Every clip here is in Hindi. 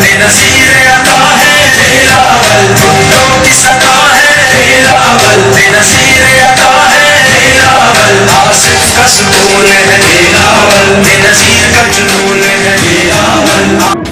बेनज़ीर अता है तेरा बल, गुंडों की सता है तेरा बल, बेनज़ीर अता है तेरा बल, आसिफ का सुकून है तेरा बल, बेनज़ीर का जुनून है तेरा बल।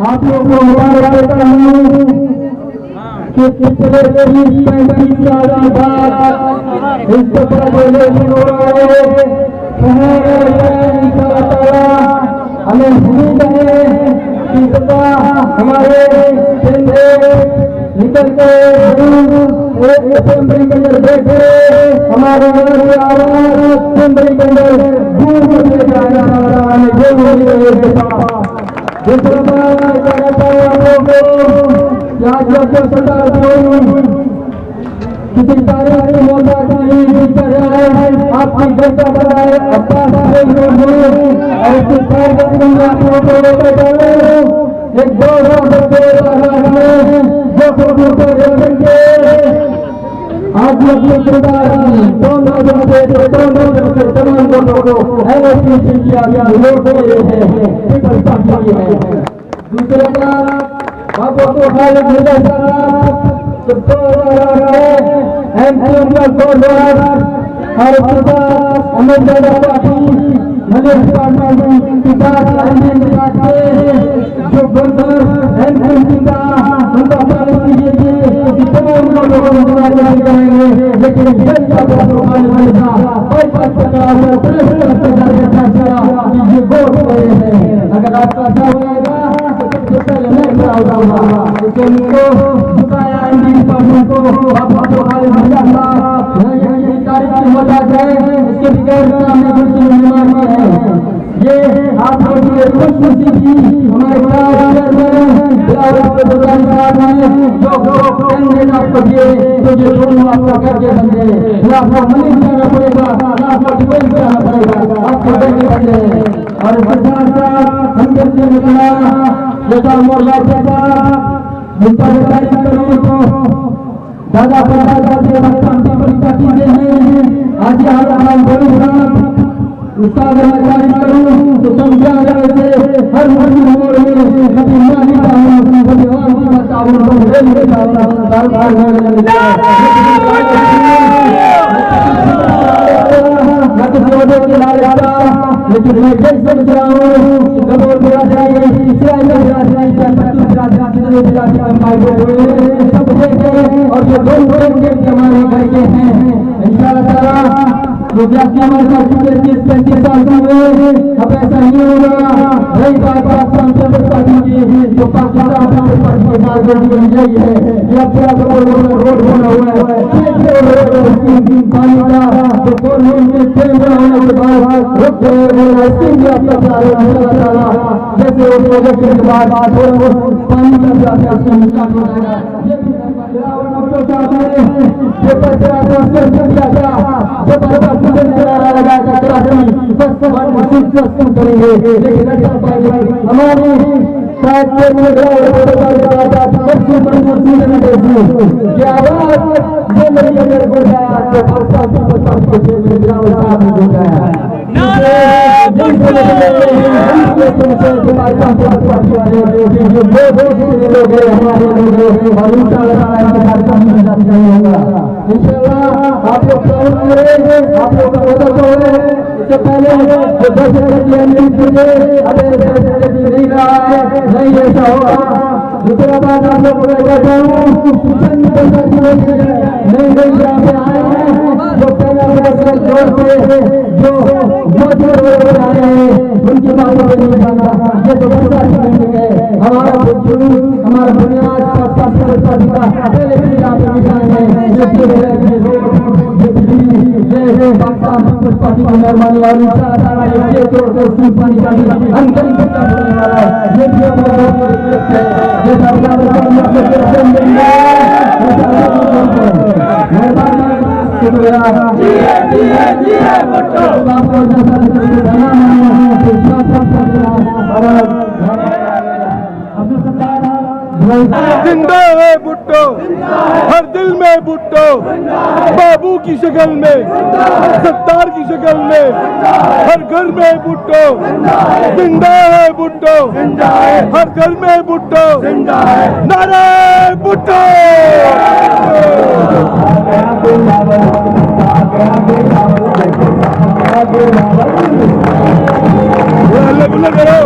आप लोगों को मुबारक देता हूँ कि पिछले 30-35 साल बाद इस हमें उम्मीद है कि हमारे निकल के असेंबली के अंदर बैठे हमारे असेंबली के अंदर किसी तारीख की मौका आपकी जनता बनाए अब्बास और उसके कार्यक्रम में आप लोगों को एक जो आज तमाम दूसरे जो बंदर लेकिन अगर आपका अच्छा होगा झुकाया इसके बगैर ये आप लोग खुशखुशी थी हमारे आपको दिए तो ये दोनों आपका करके बंदे आपको मनी जाना पड़ेगा आपको डिफेंस जाना पड़ेगा आपको देने बंदे और हम जैसे निकला जैसा मोर्चा जैसा दादा परीक्षा चीजें हैं आज हम बड़ी उसका करूँ तो समझा से हर मोड़ में कभी मानिता हूँ कभी लेकिन मैं जैसे समझ रहा हूँ सब और ये दोनों हमारे घर के हैं इंशाअल्लाह जो जाति हमारे साथ 30-35 साल हुए अब ऐसा नहीं होगा। रही बात पाकिस्तान पीपल्स पार्टी की जो पाकिस्तान पीपल्स पार्टी के साथ बन गई है ये अब रोड बना हुआ है पानी का जो गवर्नमेंट के टेंडर होने के बाद रुक गए स्कीम भी आपका जैसे वो प्रोजेक्ट के बाद पानी का भी आपका नुकसान हो जाएगा हमारी जगह बुझाया तो भाजपा के चेयरमैन बिलावल साहब ने बुझाया। तुमसे तुम्हारे पार्टी वाले जो लोग हैं हमारे लोग और उनका कार्यक्रम नहीं होगा इंशाल्लाह। आप लोग आप लोग का मदद हो रहे हैं। इससे पहले जो 10 नहीं रहा है, नहीं ऐसा होगा। दूसरा बात आप लोग नहीं यहाँ पे आए हैं जो पहला जोर से जो आए हैं उनकी बातों पर नहीं जाना। ये तो हमारा हमारा बुनियाद पहले भी यहाँ पे निशान है। पार्टी की मेहरबानी और जिंदा है भुट्टो, हर दिल में भुट्टो, बाबू की शक्ल में, सत्तार की शक्ल में, हर घर में भुट्टो, जिंदा है भुट्टो, हर घर में भुट्टो, नारे भुट्टो। बुला करो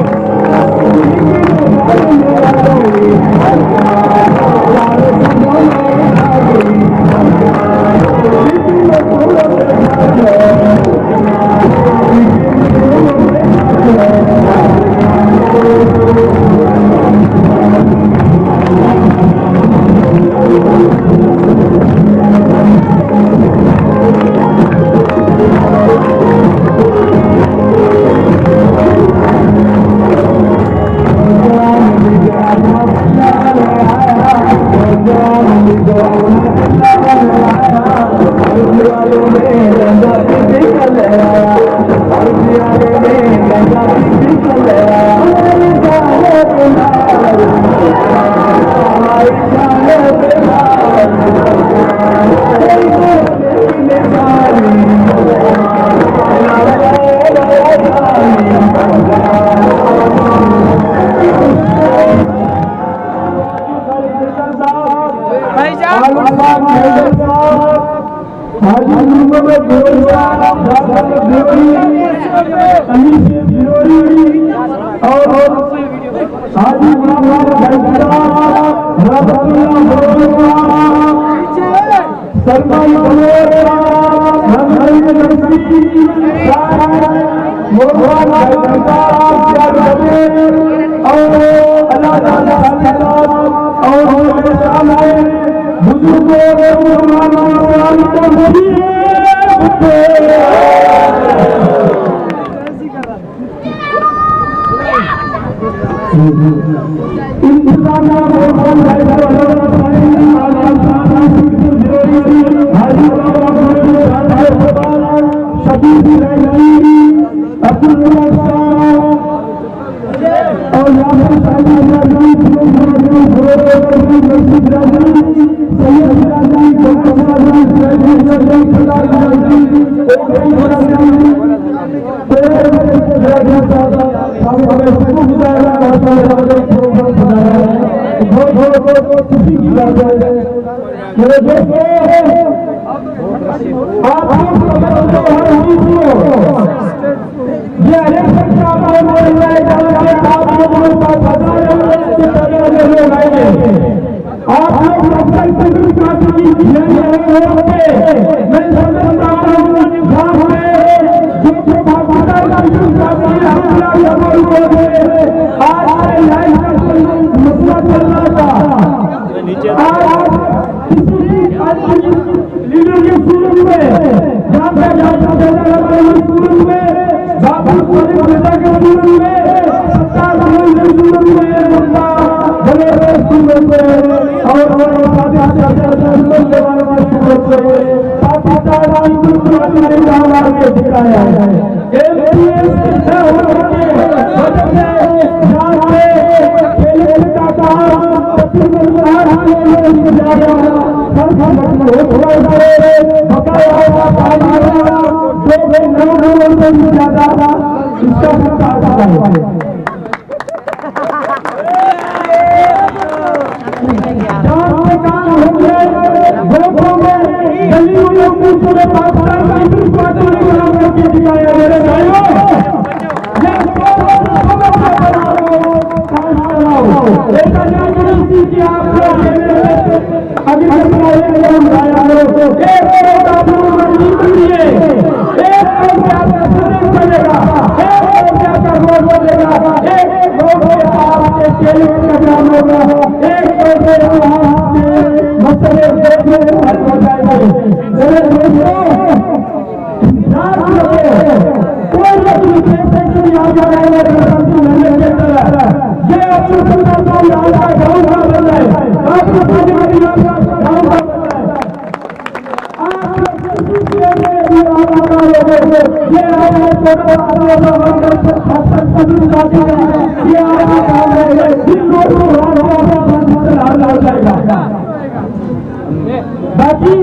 बाकी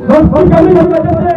दोस्तों कमी की वजह से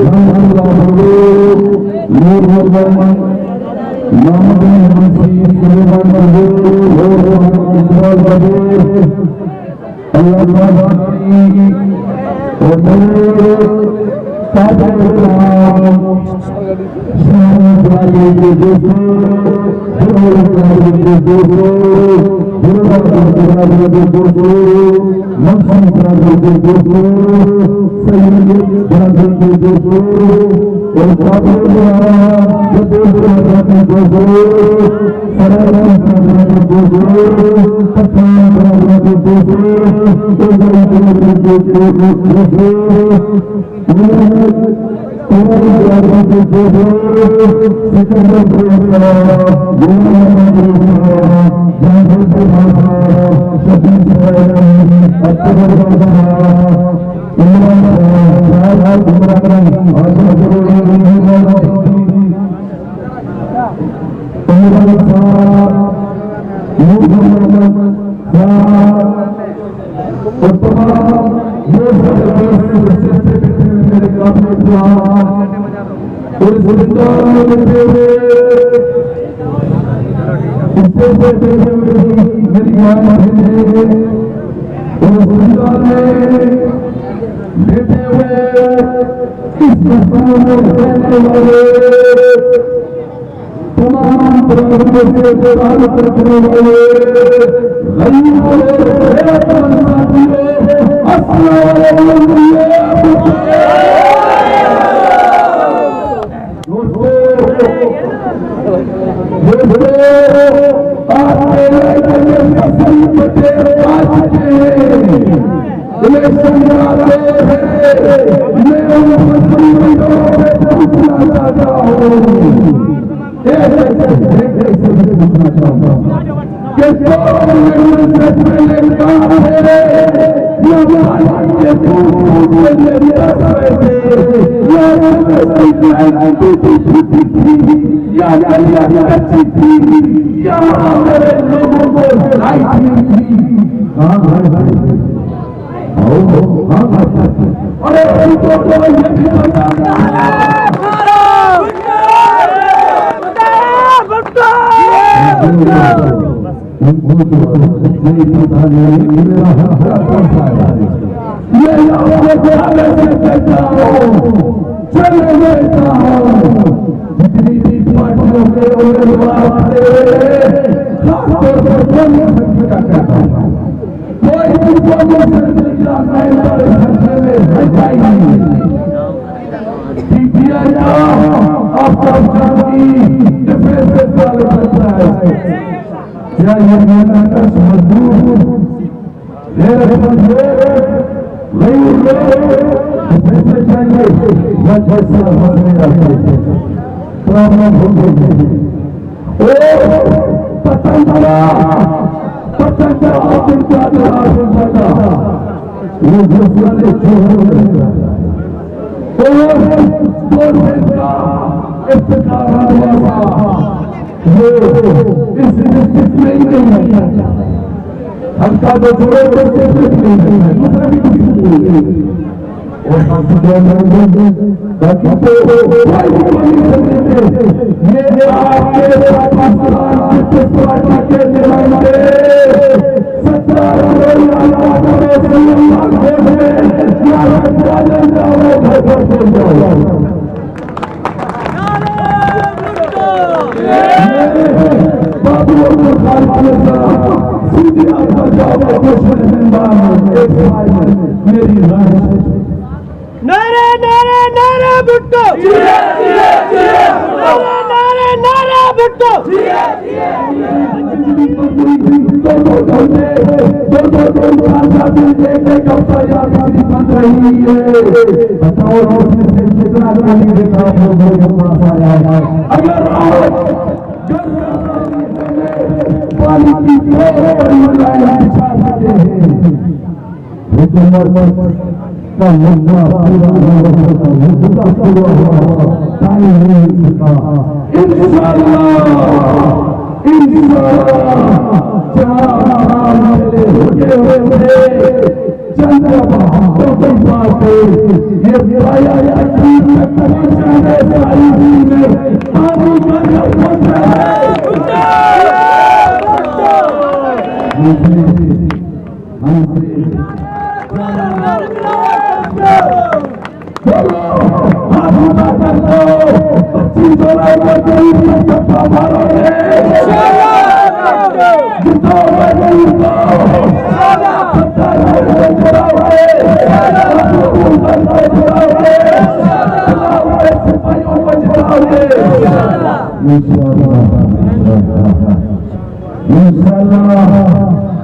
Thank you. ये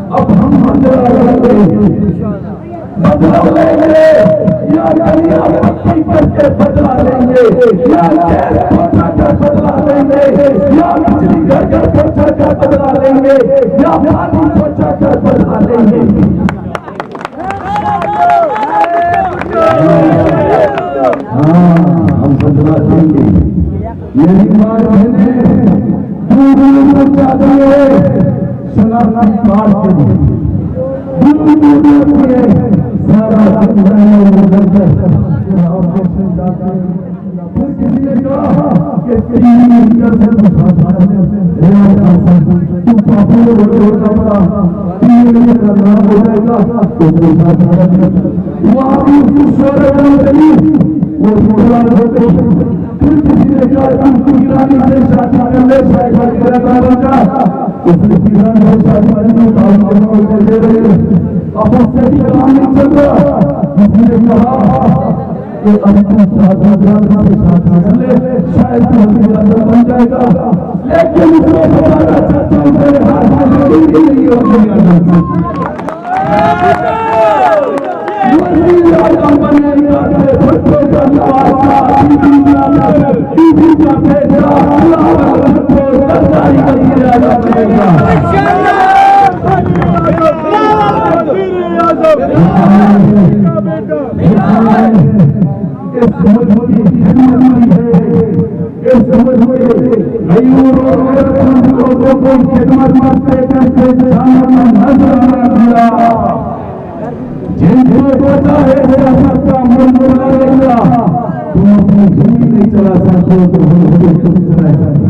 अब हम बदलाव लेंगे या गलियां पक्की करके बदला लेंगे या गैस पहुंचा कर बदला लेंगे या बिजली घर घर पहुंचा कर बदला लेंगे या पानी पहुंचा कर बदला लेंगे। हाँ, हम बदला देंगे। यही बात मैंने दूर पहुंचा दिए सनातन काल के लिए सारा किसी ने कहा कि तुम पापी हो जाएगा वहाँ भी उसकी स्वर्ग वो छोड़ा फिर किसी ने कहा तुम ईरानी से शादी कर ले उसने ईरान से शादी करने दे रहे आपस से भी कहानी चल रहा किसी ने कहा कि अब तुम शादी कर ले शायद तुम्हारी बन जाएगा लेकिन उसको बताना चाहता हूँ मेरे हाथ में नहीं होगी बनेगा बच्चों का नवाजा बीबी का बेटा सरकारी बनेगा जिनको पता है सियासत का मन बदलेगा तुम अपनी जिंदगी नहीं चला सकते हो तो तुम चला सकते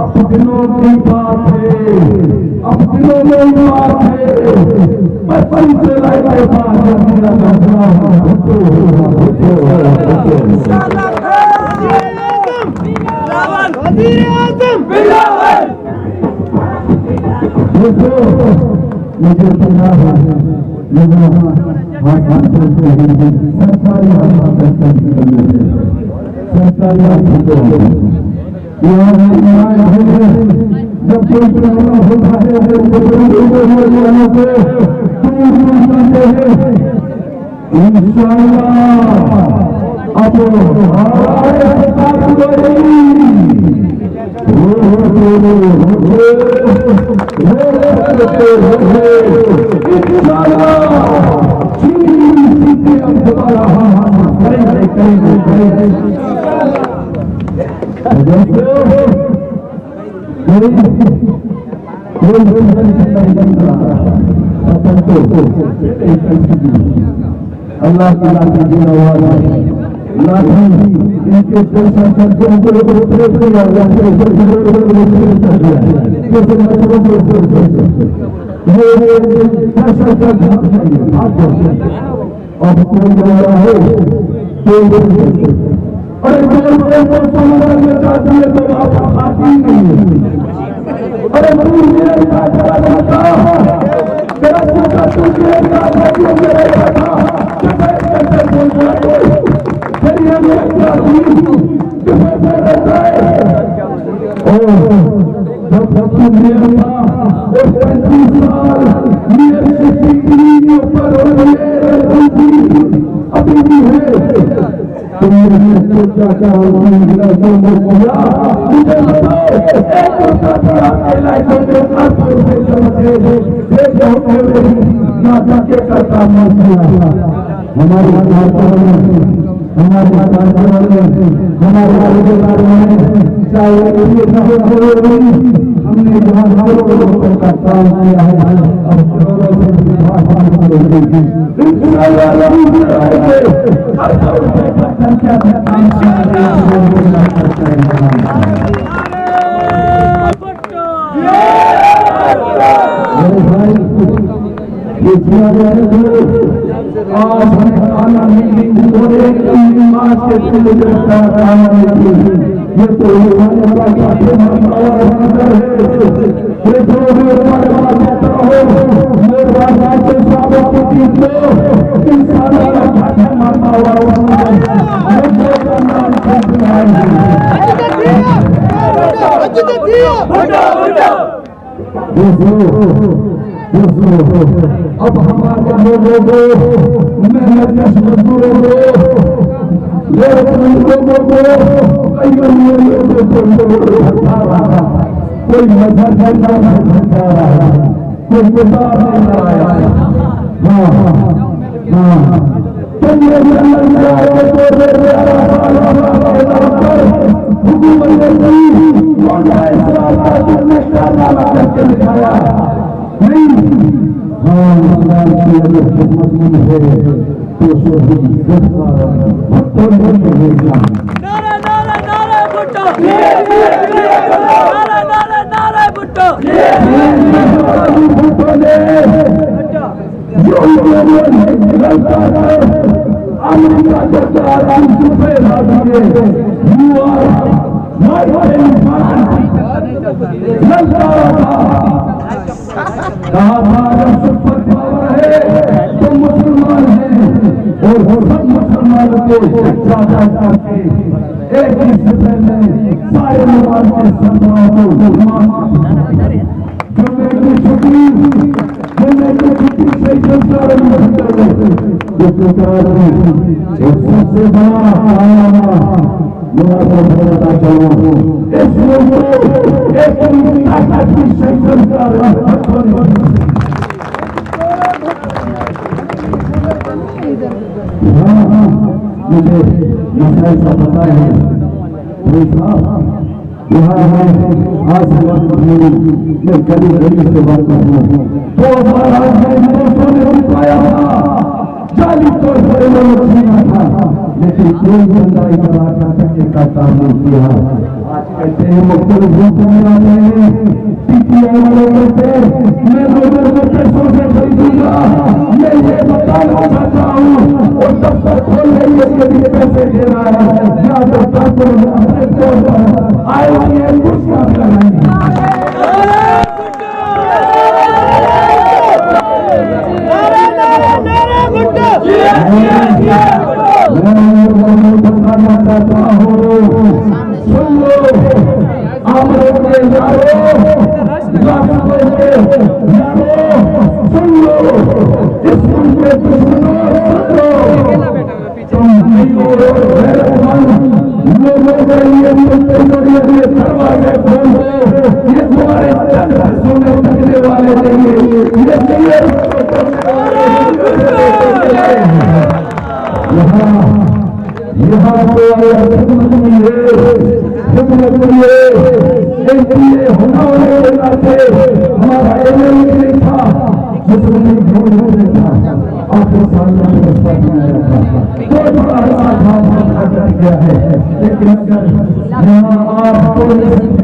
अब दिनों की बात है अब दिनों में बात है बचपन से लाइफ बात मुझे पता है सरकारी जब कोई प्रॉब्लम होता है इंशाअल्लाह अब अल्लाह की लाठी की आवाज लाठी इनके पैसा करके उनको प्रेस किया गया अब कोई रहा है अरे समझ में चाहती है तो आप आती नहीं है अरे मेरे साथ चला जाता तेरा छोटा तू मेरे साथ मेरे था अभी भी है हमारे हमने जहाँ का काम किया है आज हमें खाना मिली और एक मास के गिरफ्तार ये तो हमारे पास ये जो हमारे पास कहता हो मेरे बात के स्वागत की टीम को इंसान का भाषा मारना हुआ अब हमारे लोगों को मेहनत मजदूरों को लोगों को कोई मजहब नहीं रहा कोई किताब नहीं लाया। हाँ हाँ दिखाया नहीं। हाँ इस्लाम की अगर खिदमत में है तो सभी भुट्टो ने नारे नारे नारे भुट्टो नारे नारे नारे भुट्टो भुट्टो ने जो गलता है अमेरिका के आराम से दिए यू आर माय कहा सुपर पावर है तो मुसलमान हैं और सब मुसलमानों को ज्यादा करके एक ही सफर में सारे नमाज के संतानों को जुम्मे की छुट्टी से संसार में जो सरकार ने एक सबसे बड़ा मैं आपको बताता चाहूँ इस लोग को एक संस्कार मुझे मसाइल का पता है यहाँ है आज मैं गरीब से बात करता हूँ तो चालीस तौर पर छीना था लेकिन कोई बंदा इतना करने का काम नहीं किया। आज कहते हैं मुख्तलिफ रूपों में आते हैं पीटीआई वाले कहते हैं मैं लोगों को पैसों से खरीदूंगा। मैं ये बताना चाहता हूँ और दफ्तर खोलने के लिए पैसे दे रहा है या दफ्तर को अपने तौर पर IIM पुरस्कार कराएंगे। बताना चाहता हूँ सुन लो आमरों के यारो सुन लो इस मुल्क के दुश्मनों तुम लोगों के लिए दरवाजे खोलो ये तुम्हारे सोने लगने वाले नहीं यहाँ तो खिदमत इसलिए होने नाते हमारा एमएलए नहीं था जिसने था आखिर साल में तो बड़ा गया है। लेकिन अगर यहाँ आप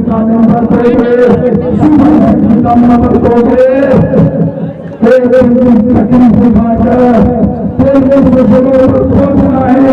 का नंबर दोगे का नंबर दोगे तकलीफ उठाकर पहुंचना है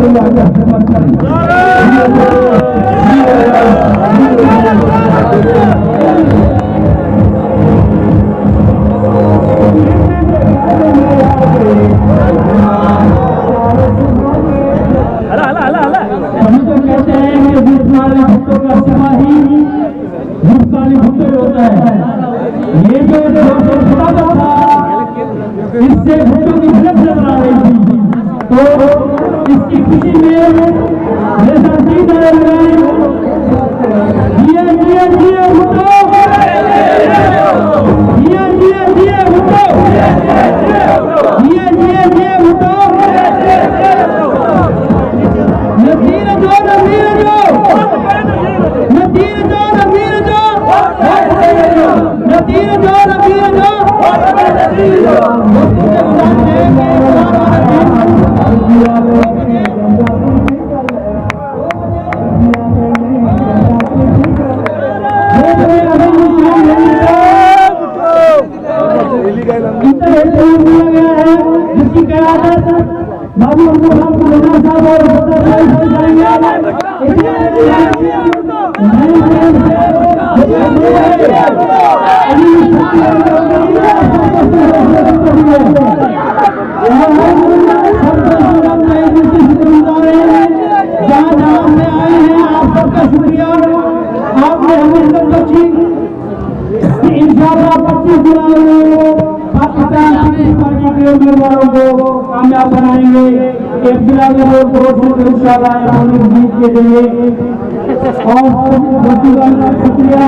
कोई आगे मत हम तो कहते हैं कि भूतकाली भुट्टो का सिपाही भूतकाली भुट्टो होता है। ये जो छोटा था इससे भुट्टो की फिल्म चला रही थी, तो इसकी खुशी में जैसा जीत लगाए जिए जिए जिए भुट्टो, जिए जिए जिए भुट्टो, जिए जिए जिए भुट्टो। नसीर जो नसीर जो नसीर जो नसीर जो नसीर जो नसीर जो जिसकी क़यादत बाबू साहब और जहाँ से आए हैं आप सबका शुक्रिया। आपने हमें सब बच्ची इंशाअल्लाह 25 जुलाई को पाकिस्तान पीपल्स पार्टी के उम्मीदवारों को कामयाब बनाएंगे। एक जिला में लोग इंशाअल्लाह जीत के देंगे। और शुक्रिया।